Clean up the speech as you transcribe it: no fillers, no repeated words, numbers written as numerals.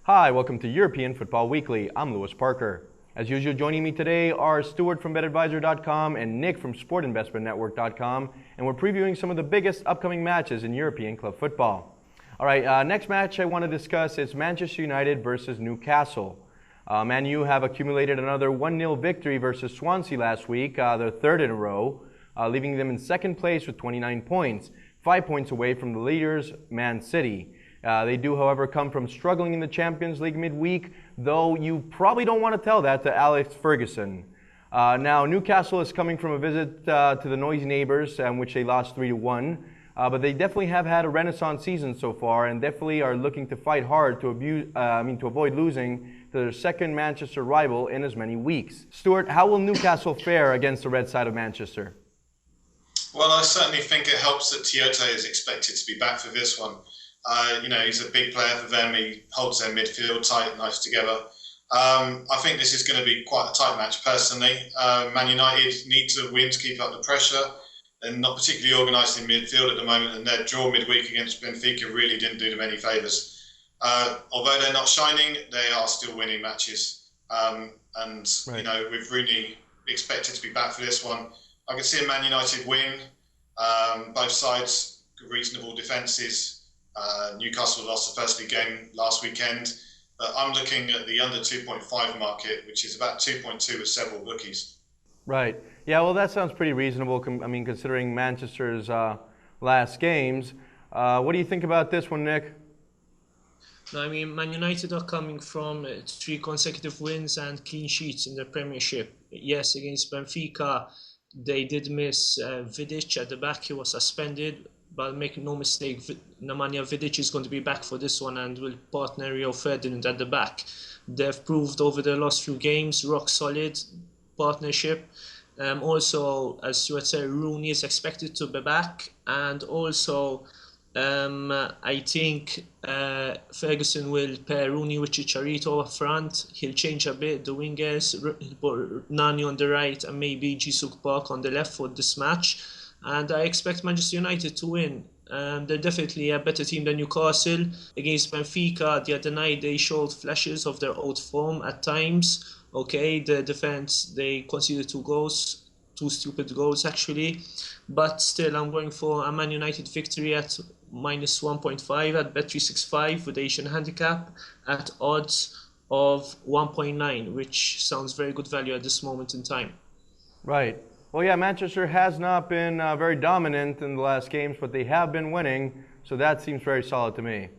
Hi, welcome to European Football Weekly. I'm Lewis Parker. As usual, joining me today are Stuart from BetAdvisor.com and Nick from SportInvestmentNetwork.com, and we're previewing some of the biggest upcoming matches in European club football. All right, next match I want to discuss is Manchester United versus Newcastle. Man U have accumulated another 1-0 victory versus Swansea last week, their third in a row, leaving them in second place with 29 points, 5 points away from the leaders, Man City. They do, however, come from struggling in the Champions League midweek, though you probably don't want to tell that to Alex Ferguson. Now, Newcastle is coming from a visit to the noisy neighbours, which they lost 3-1. But they definitely have had a renaissance season so far, and definitely are looking to fight hard to avoid losing to their second Manchester rival in as many weeks. Stuart, how will Newcastle fare against the red side of Manchester? Well, I certainly think it helps that Tiote is expected to be back for this one. He's a big player for them. He holds their midfield tight, nice together. I think this is going to be quite a tight match, personally. Man United need to win to keep up the pressure. They're not particularly organised in midfield at the moment, and their draw midweek against Benfica really didn't do them any favours. Although they're not shining, they are still winning matches. With Rooney expected to be back for this one, I can see a Man United win. Both sides, reasonable defences. Newcastle lost the first league game last weekend. But I'm looking at the under 2.5 market, which is about 2.2 with several bookies. Right. Yeah, well, that sounds pretty reasonable, considering Manchester's last games. What do you think about this one, Nick? No, Man United are coming from 3 consecutive wins and clean sheets in the Premiership. Yes, against Benfica, they did miss Vidic at the back. He was suspended, but make no mistake, Nemanja Vidic is going to be back for this one and will partner Rio Ferdinand at the back. They've proved over the last few games rock solid partnership. Also, as Stuart said, Rooney is expected to be back, and also I think Ferguson will pair Rooney with Chicharito up front. He'll change a bit the wingers, he'll put Nani on the right and maybe Jisoo Park on the left for this match. And I expect Manchester United to win. They're definitely a better team than Newcastle. Against Benfica the other night, they showed flashes of their old form at times. Okay, the defense, they conceded 2 goals, 2 stupid goals actually. But still, I'm going for a Man United victory at minus 1.5 at Bet365 with Asian handicap at odds of 1.9, which sounds very good value at this moment in time. Right. Well, yeah, Manchester has not been very dominant in the last games, but they have been winning, so that seems very solid to me.